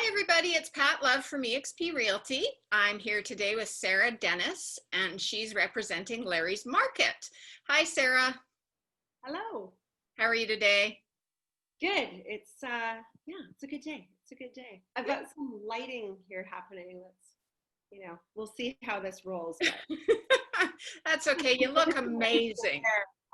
Hi, everybody. It's Pat Love from eXp Realty. I'm here today with Sarah Dennis, and she's representing Larry's Market. Hi, Sarah. Hello. How are you today? Good. It's a good day. It's a good day. I've got some lighting here happening. We'll see how this rolls. That's okay. You look amazing.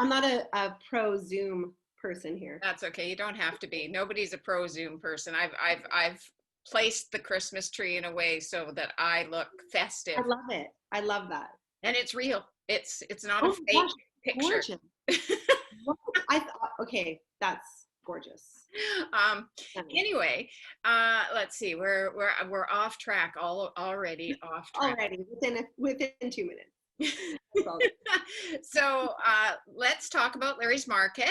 I'm not a pro Zoom person here. That's okay. You don't have to be. Nobody's a pro Zoom person. I've placed the Christmas tree in a way so that I look festive. I love it. I love that. And it's real. It's not a fake picture. Gorgeous. Okay, that's gorgeous. Anyway, let's see. We're off track already. Off track. Already within 2 minutes. So let's talk about Larry's Market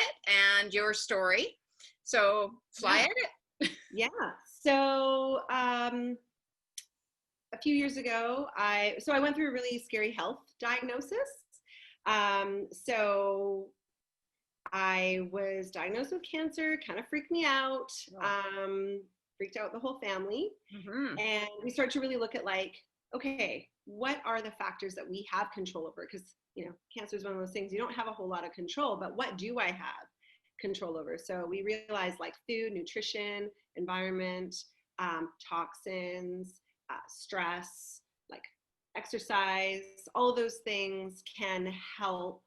and your story. So fly at it. Yeah. So a few years ago, I went through a really scary health diagnosis. So I was diagnosed with cancer, kind of freaked me out, freaked out the whole family. Mm-hmm. And we started to really look at okay, what are the factors that we have control over? Because, cancer is one of those things you don't have a whole lot of control, but what do I have control over? So we realized food, nutrition, environment, toxins, stress, exercise, all those things can help,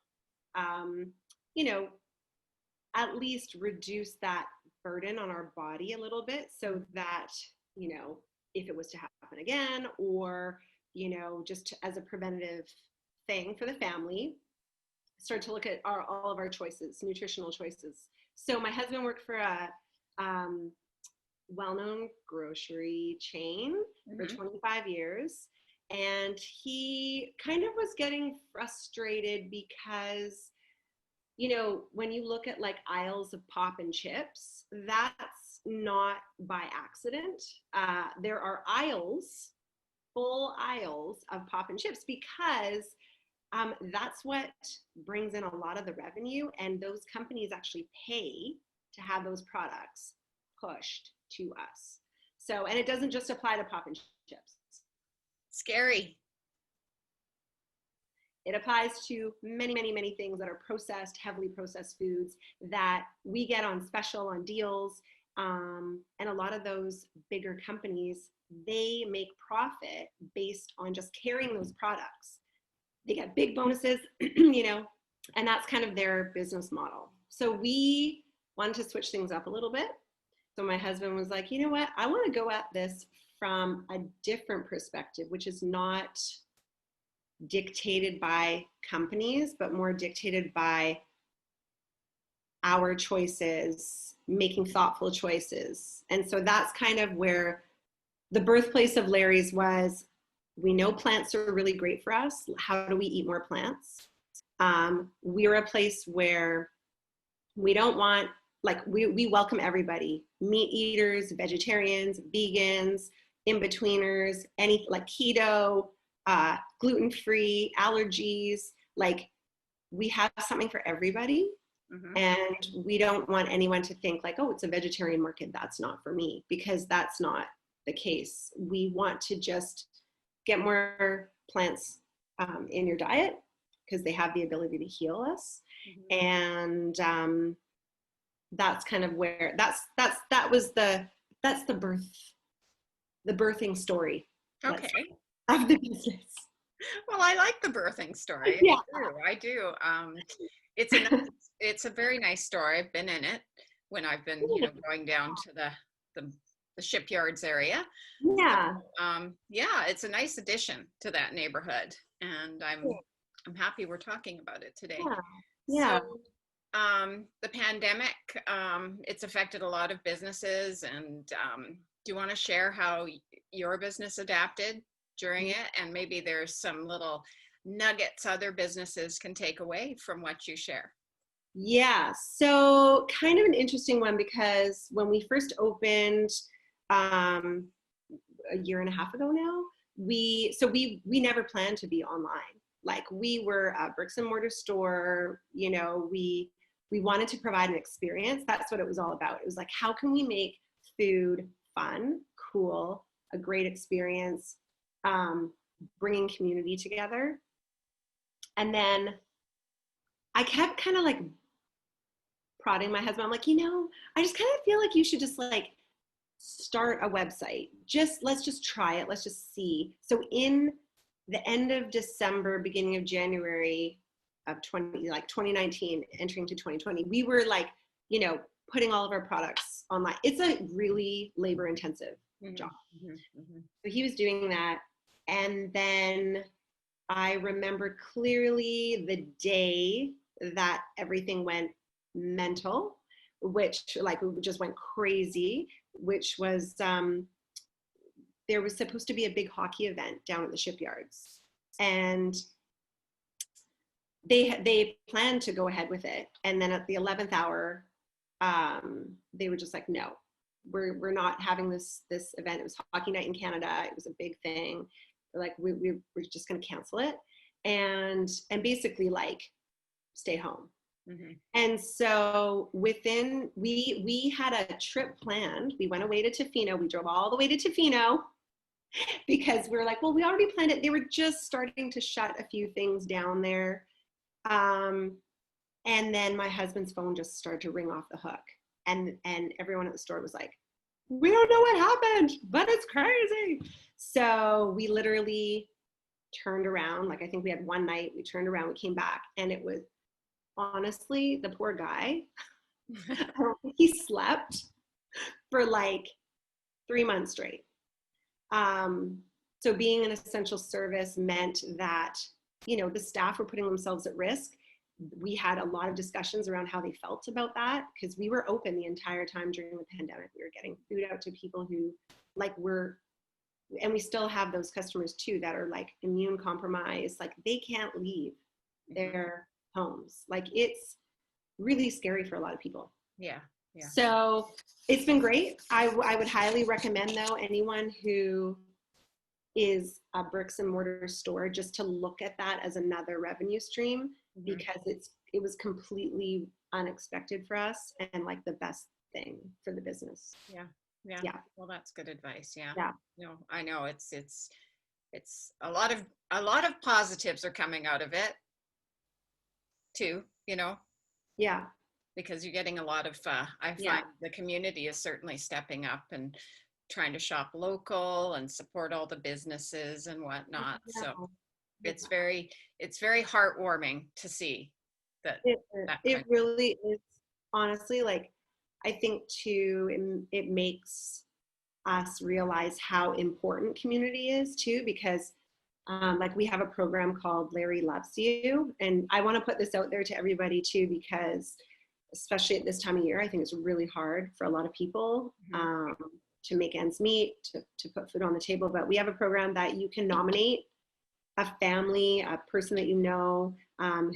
at least reduce that burden on our body a little bit so that, if it was to happen again or, just as a preventative thing for the family, start to look at all of our choices, nutritional choices. So my husband worked for a well-known grocery chain for 25 years. And he kind of was getting frustrated because, when you look at aisles of pop and chips, that's not by accident. There are full aisles of pop and chips because that's what brings in a lot of the revenue, and those companies actually pay to have those products pushed to us. So, and it doesn't just apply to pop and chips. Scary. It applies to many, many, many things that are processed, heavily processed foods that we get on special, on deals. And a lot of those bigger companies, they make profit based on just carrying those products. They get big bonuses, and that's kind of their business model. So we wanted to switch things up a little bit. So my husband was like, you know what? I want to go at this from a different perspective, which is not dictated by companies, but more dictated by our choices, making thoughtful choices. And so that's kind of where the birthplace of Larry's was. We know plants are really great for us. How do we eat more plants? We're a place where we don't want, we welcome everybody, meat eaters, vegetarians, vegans, in-betweeners, any keto, gluten-free, allergies, we have something for everybody. Mm-hmm. And we don't want anyone to think oh, it's a vegetarian market, that's not for me, because that's not the case. We want to just get more plants in your diet because they have the ability to heal us. Mm-hmm. And that's kind of where that's the birthing story. Okay. Of the business. Well, I like the birthing story. Yeah. I do. It's a very nice story. I've been in it when I've been, going down to the shipyards area. Yeah. So, it's a nice addition to that neighborhood, and I'm happy we're talking about it today. Yeah. So, the pandemic, it's affected a lot of businesses, and do you want to share how your business adapted during it, and maybe there's some little nuggets other businesses can take away from what you share? Yeah, so kind of an interesting one, because when we first opened a year and a half ago now, we never planned to be online. We were a bricks and mortar store. We wanted to provide an experience. That's what it was all about. It was how can we make food fun, cool, a great experience, bringing community together. And then I kept kind of like prodding my husband. I'm like, I just kind of feel like you should just like start a website. Let's just try it. Let's just see. So in the end of December, beginning of January of 2019, entering to 2020, we were like, putting all of our products online. It's a really labor intensive job. So he was doing that. And then I remember clearly the day that everything went mental, which like we just went crazy, which was there was supposed to be a big hockey event down at the shipyards, and they planned to go ahead with it, and then at the 11th hour they were just like, no, we're not having this event. It was hockey night in Canada. It was a big thing. They're like, we're just going to cancel it and basically like stay home. And so we had a trip planned. We went away to Tofino. We drove all the way to Tofino because we were like, well, we already planned it. They were just starting to shut a few things down there. And then my husband's phone just started to ring off the hook. And everyone at the store was like, we don't know what happened, but it's crazy. So we literally turned around. Like, I think we had one night, we turned around, we came back, and it was, honestly, the poor guy, he slept for like 3 months straight. So being an essential service meant that, the staff were putting themselves at risk. We had a lot of discussions around how they felt about that, because we were open the entire time during the pandemic. We were getting food out to people who and we still have those customers too that are like immune compromised, like they can't leave their homes. Like, it's really scary for a lot of people. Yeah. So it's been great. I would highly recommend, though, anyone who is a bricks and mortar store, just to look at that as another revenue stream, because it was completely unexpected for us and like the best thing for the business. Yeah. Well, that's good advice. Yeah. No, I know it's a lot of positives are coming out of it too, Yeah. because you're getting a lot of, I find the community is certainly stepping up and trying to shop local and support all the businesses and whatnot. So it's very heartwarming to see that. It really is, honestly, like, I think too, it makes us realize how important community is too, because like we have a program called Larry Loves You. And I want to put this out there to everybody too, because especially at this time of year, I think it's really hard for a lot of people to make ends meet, to put food on the table. But we have a program that you can nominate a family, a person that you know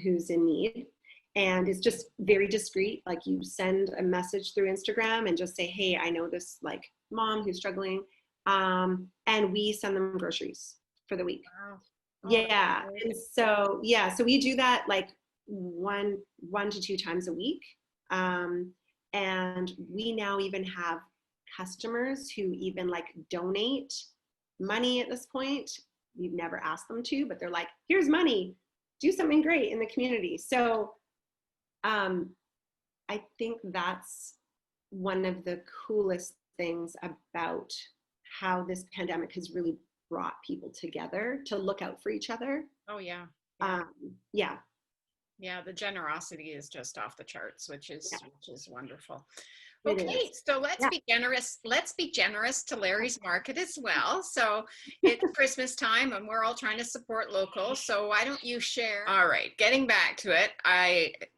who's in need. And it's just very discreet. Like, you send a message through Instagram and just say, hey, I know this like mom who's struggling. And we send them groceries for the week. Wow. Yeah. And so, so we do that like one to two times a week. And we now even have customers who even like donate money at this point. We've never asked them to, but they're like, here's money, do something great in the community. So I think that's one of the coolest things about how this pandemic has really brought people together to look out for each other. Oh, yeah. Yeah, the generosity is just off the charts, which is wonderful. Okay, so let's be generous. Let's be generous to Larry's Market as well. So it's Christmas time and we're all trying to support local. So why don't you share? All right, getting back to it,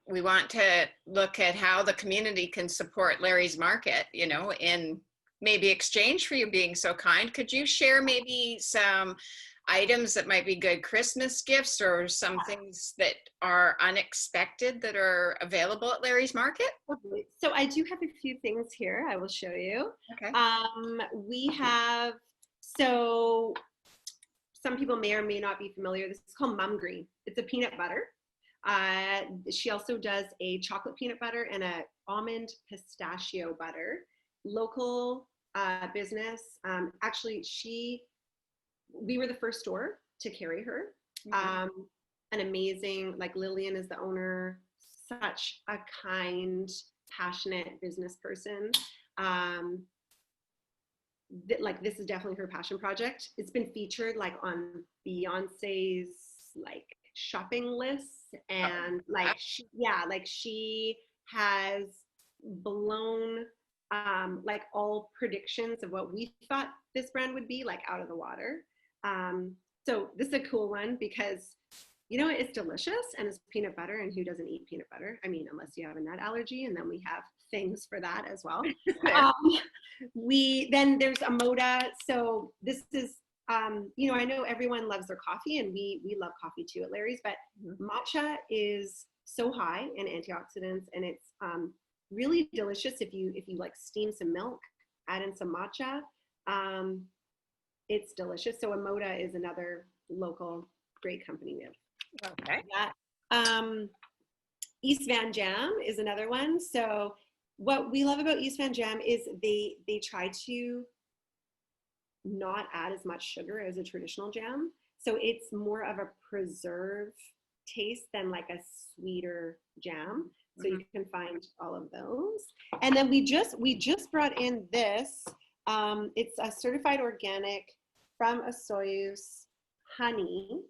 we want to look at how the community can support Larry's Market, in maybe exchange for you being so kind. Could you share maybe some items that might be good Christmas gifts, or some things that are unexpected that are available at Larry's Market? So I do have a few things here I will show you. Okay. We have, so some people may or may not be familiar, this is called Mum Green. It's a peanut butter. She also does a chocolate peanut butter and a almond pistachio butter, local business. Actually, we were the first store to carry her. Mhm. An amazing, like Lillian is the owner, such a kind, passionate business person. Um, like this is definitely her passion project. It's been featured like on Beyonce's like shopping lists, Oh, and wow. like she has blown like all predictions of what we thought this brand would be like out of the water. Um, so this is a cool one because it's delicious and it's peanut butter, and who doesn't eat peanut butter? I mean, unless you have a nut allergy, and then we have things for that as well. There. Um, then there's a moda. So this is, I know everyone loves their coffee, and we love coffee too at Larry's, but Mhm. matcha is so high in antioxidants, and it's really delicious if you like steam some milk, add in some matcha. Um, it's delicious. So a moda is another local great company we have. Okay. That. East Van Jam is another one. So what we love about East Van Jam is they try to not add as much sugar as a traditional jam. So it's more of a preserve taste than like a sweeter jam. So Mhm. you can find all of those. And then we just brought in this. It's a certified organic from a Soyuz honey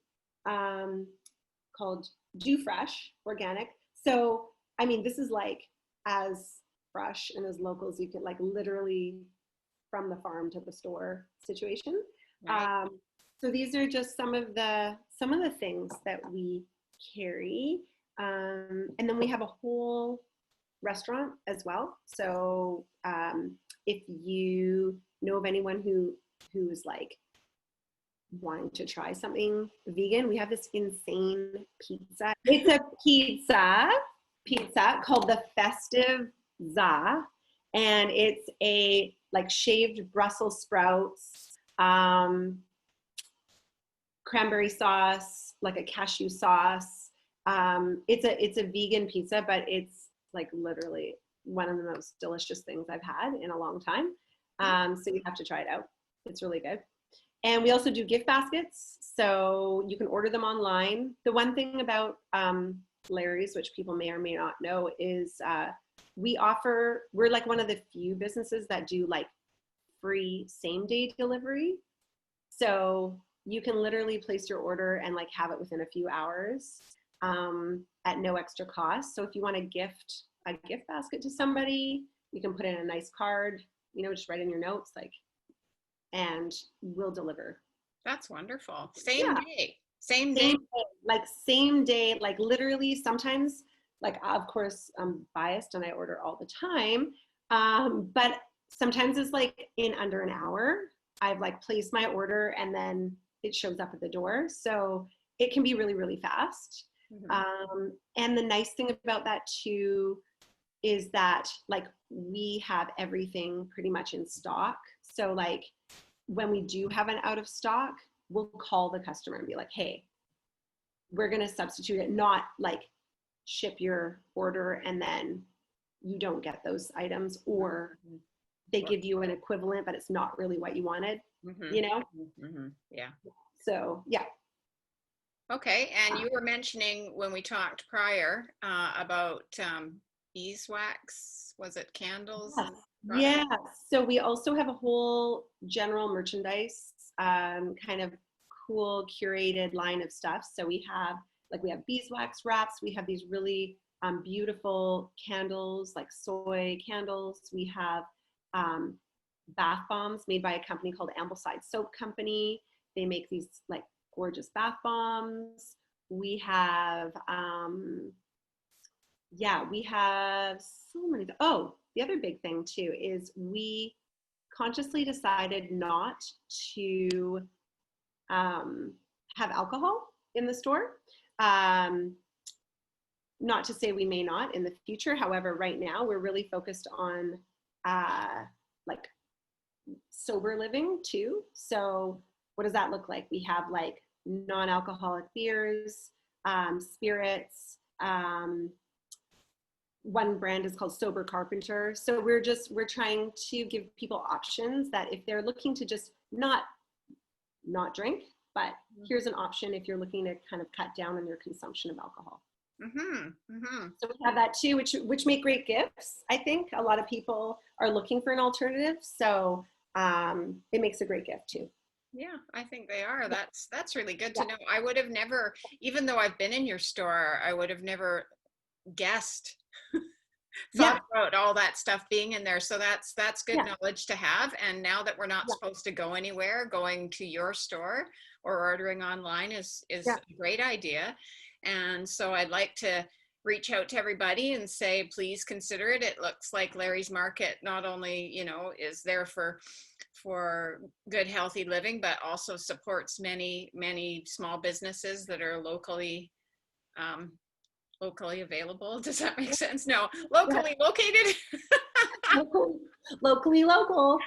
called Do Fresh Organic. So I mean, this is like as fresh and as local as you can, like literally from the farm to the store situation. Right. Um, so these are just some of the things that we carry, and then we have a whole restaurant as well. So if you know of anyone who's like wanting to try something vegan, we have this insane pizza. It's a pizza called the Festive Za, and it's a like shaved Brussels sprouts, cranberry sauce, like a cashew sauce. It's a vegan pizza, but it's like literally one of the most delicious things I've had in a long time. So you have to try it out. It's really good. And we also do gift baskets, so you can order them online. The one thing about Larry's, which people may or may not know, is we're like one of the few businesses that do like free same day delivery. So you can literally place your order and like have it within a few hours at no extra cost. So if you want to gift a gift basket to somebody, you can put in a nice card, just write in your notes, like, and we'll deliver. That's wonderful. Same Yeah, day. Same day. same day, like literally sometimes, like of course I'm biased and I order all the time, but sometimes it's like in under an hour. I've like placed my order and then it shows up at the door. So it can be really, really fast. Mhm. And the nice thing about that too is that like we have everything pretty much in stock. So like when we do have an out of stock, we'll call the customer and be like, hey, we're going to substitute it, not like ship your order and then you don't get those items, or Mhm. they give you an equivalent, but it's not really what you wanted, you Mhm. know? Mhm. Yeah. So, yeah. Okay. And you were mentioning when we talked prior about beeswax. Was it candles Yes. and products? Yeah. So we also have a whole general merchandise, kind of cool curated line of stuff. So we have beeswax wraps. We have these really beautiful candles, like soy candles. We have um, bath bombs made by a company called Ambleside Soap Company. They make these like gorgeous bath bombs. We have yeah, we have so many. Oh, the other big thing too is we consciously decided not to um, have alcohol in the store. Um, Not to say we may not in the future. However, right now we're really focused on like sober living too. So, what does that look like? We have like non-alcoholic beers, spirits. one brand is called Sober Carpenter. So we're trying to give people options that if they're looking to just not drink, but here's an option if you're looking to kind of cut down on your consumption of alcohol. Mm-hmm. Mm-hmm. So we have that too, which make great gifts. I think a lot of people are looking for an alternative, so it makes a great gift too. Yeah, I think they are. That's really good Yeah. to know. I would have never, even though I've been in your store, I would have never guessed, Yeah. thought about all that stuff being in there. So that's good Yeah. knowledge to have. And now that we're not Yeah. supposed to go anywhere, going to your store or ordering online is Yeah. a great idea. And so I'd like to reach out to everybody and say, please consider it. It looks like Larry's Market not only, is there for good, healthy living, but also supports many, many small businesses that are um, locally available. Does that make sense? No, Yeah. locally located. Locally local.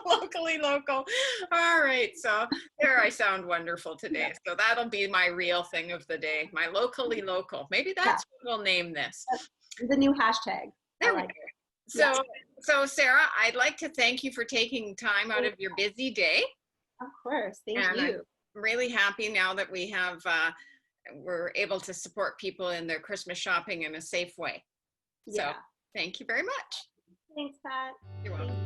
Locally local. All right. So there, I sound wonderful today. Yeah. So that'll be my real thing of the day. My locally local. Maybe Yeah. that's what we'll name this. The new hashtag. There I we like go. it. So, Yeah. so Sarah, I'd like to thank you for taking time out of your busy day. Of course. Thank And I'm you. really happy now that we're able to support people in their Christmas shopping in a safe way. So Yeah. thank you very much. Thanks, Pat. You're welcome.